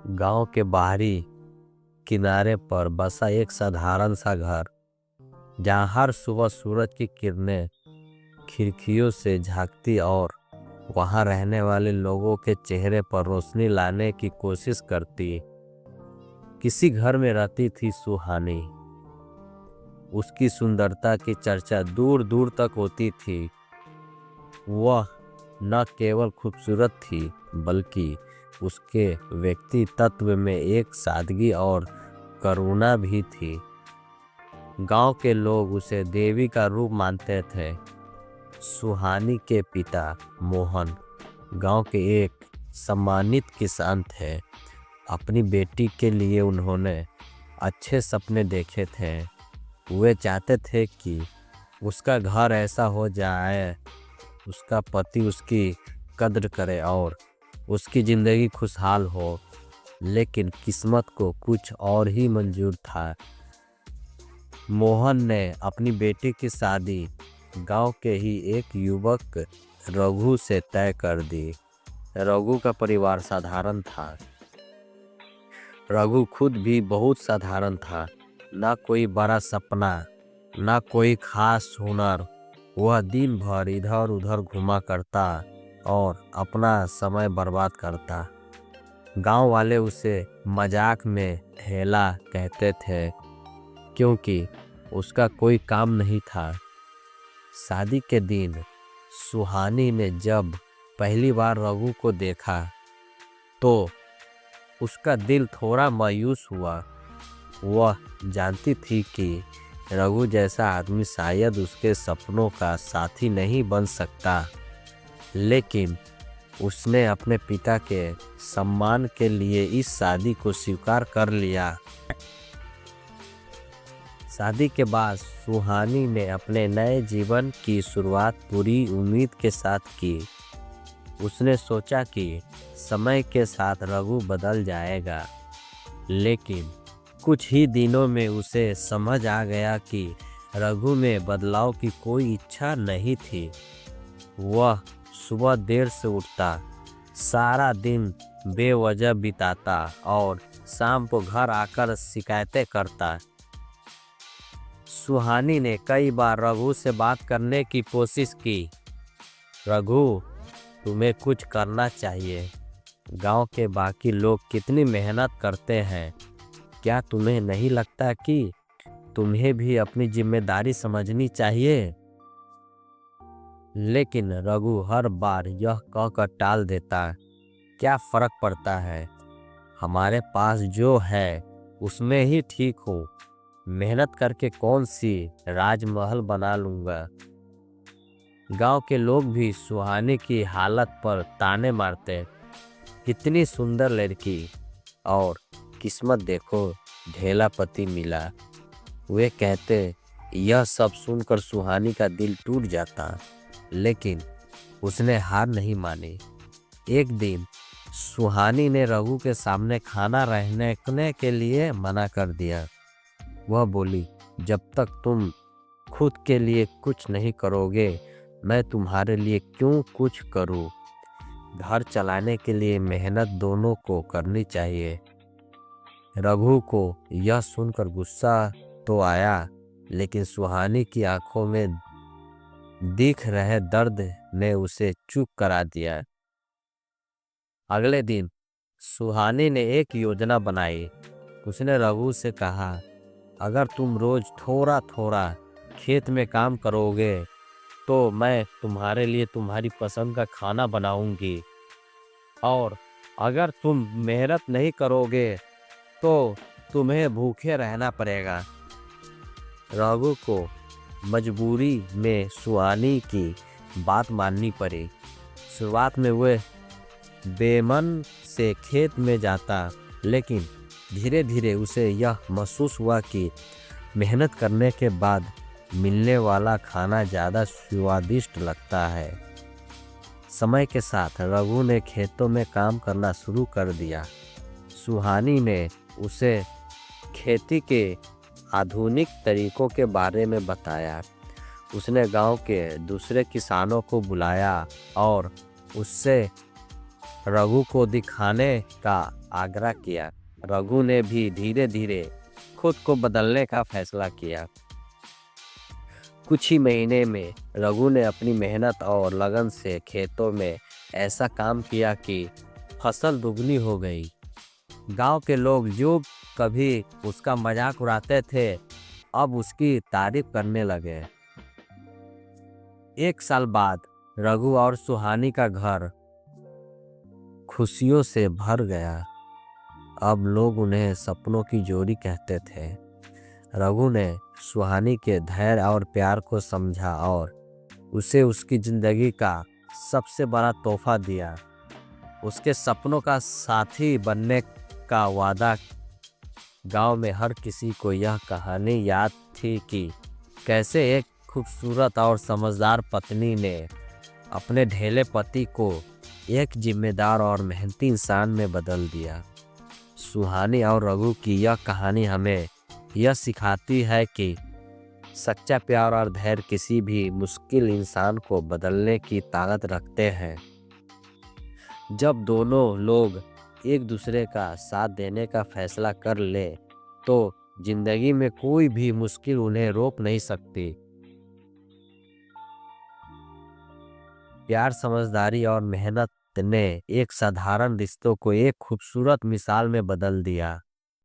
गांव के बाहरी किनारे पर बसा एक साधारण सा घर, जहां हर सुबह सूरज की किरणें खिड़कियों से झांकती और वहां रहने वाले लोगों के चेहरे पर रोशनी लाने की कोशिश करती। किसी घर में रहती थी सुहानी। उसकी सुंदरता की चर्चा दूर दूर तक होती थी। वह न केवल खूबसूरत थी, बल्कि उसके व्यक्तित्व में एक सादगी और करुणा भी थी। गांव के लोग उसे देवी का रूप मानते थे। सुहानी के पिता मोहन गांव के एक सम्मानित किसान थे। अपनी बेटी के लिए उन्होंने अच्छे सपने देखे थे। वे चाहते थे कि उसका घर ऐसा हो जाए, उसका पति उसकी कद्र करे और उसकी ज़िंदगी खुशहाल हो। लेकिन किस्मत को कुछ और ही मंजूर था। मोहन ने अपनी बेटी की शादी गांव के ही एक युवक रघु से तय कर दी। रघु का परिवार साधारण था। रघु खुद भी बहुत साधारण था। ना कोई बड़ा सपना, ना कोई खास हुनर। वह दिन भर इधर उधर घुमा करता और अपना समय बर्बाद करता। गांव वाले उसे मजाक में हेला कहते थे, क्योंकि उसका कोई काम नहीं था। शादी के दिन सुहानी ने जब पहली बार रघु को देखा तो उसका दिल थोड़ा मायूस हुआ। वह जानती थी कि रघु जैसा आदमी शायद उसके सपनों का साथी नहीं बन सकता, लेकिन उसने अपने पिता के सम्मान के लिए इस शादी को स्वीकार कर लिया। शादी के बाद सुहानी ने अपने नए जीवन की शुरुआत पूरी उम्मीद के साथ की। उसने सोचा कि समय के साथ रघु बदल जाएगा, लेकिन कुछ ही दिनों में उसे समझ आ गया कि रघु में बदलाव की कोई इच्छा नहीं थी। वह सुबह देर से उठता, सारा दिन बेवजह बिताता और शाम को घर आकर शिकायतें करता। सुहानी ने कई बार रघु से बात करने की कोशिश की। रघु, तुम्हें कुछ करना चाहिए। गांव के बाकी लोग कितनी मेहनत करते हैं। क्या तुम्हें नहीं लगता कि तुम्हें भी अपनी जिम्मेदारी समझनी चाहिए? लेकिन रघु हर बार यह कहकर टाल देता, क्या फर्क पड़ता है, हमारे पास जो है उसमें ही ठीक हूँ। मेहनत करके कौन सी राजमहल बना लूँगा। गांव के लोग भी सुहानी की हालत पर ताने मारते, इतनी सुंदर लड़की और किस्मत देखो, ढेला पति मिला। वे कहते, यह सब सुनकर सुहानी का दिल टूट जाता, लेकिन उसने हार नहीं मानी। एक दिन सुहानी ने रघु के सामने खाना रहने के लिए मना कर दिया। वह बोली, जब तक तुम खुद के लिए कुछ नहीं करोगे, मैं तुम्हारे लिए क्यों कुछ करूं। घर चलाने के लिए मेहनत दोनों को करनी चाहिए। रघु को यह सुनकर गुस्सा तो आया, लेकिन सुहानी की आंखों में दिख रहे दर्द ने उसे चुप करा दिया। अगले दिन सुहानी ने एक योजना बनाई। उसने रघु से कहा, अगर तुम रोज थोड़ा थोड़ा खेत में काम करोगे तो मैं तुम्हारे लिए तुम्हारी पसंद का खाना बनाऊंगी, और अगर तुम मेहनत नहीं करोगे तो तुम्हें भूखे रहना पड़ेगा। रघु को मजबूरी में सुहानी की बात माननी पड़ी। शुरुआत में वह बेमन से खेत में जाता, लेकिन धीरे धीरे उसे यह महसूस हुआ कि मेहनत करने के बाद मिलने वाला खाना ज़्यादा स्वादिष्ट लगता है। समय के साथ रघु ने खेतों में काम करना शुरू कर दिया। सुहानी ने उसे खेती के आधुनिक तरीकों के बारे में बताया। उसने गांव के दूसरे किसानों को बुलाया और उससे रघु को दिखाने का आग्रह किया। रघु ने भी धीरे धीरे खुद को बदलने का फैसला किया। कुछ ही महीने में रघु ने अपनी मेहनत और लगन से खेतों में ऐसा काम किया कि फसल दुगनी हो गई। गांव के लोग जो कभी उसका मजाक उड़ाते थे, अब उसकी तारीफ करने लगे। एक साल बाद रघु और सुहानी का घर खुशियों से भर गया। अब लोग उन्हें सपनों की जोड़ी कहते थे। रघु ने सुहानी के धैर्य और प्यार को समझा और उसे उसकी जिंदगी का सबसे बड़ा तोहफा दिया, उसके सपनों का साथी बनने का वादा। गांव में हर किसी को यह कहानी याद थी कि कैसे एक खूबसूरत और समझदार पत्नी ने अपने ढेले पति को एक जिम्मेदार और मेहनती इंसान में बदल दिया। सुहानी और रघु की यह कहानी हमें यह सिखाती है कि सच्चा प्यार और धैर्य किसी भी मुश्किल इंसान को बदलने की ताकत रखते हैं। जब दोनों लोग एक दूसरे का साथ देने का फैसला कर ले तो जिंदगी में कोई भी मुश्किल उन्हें रोक नहीं सकती। प्यार, समझदारी और मेहनत ने एक साधारण रिश्तों को एक खूबसूरत मिसाल में बदल दिया।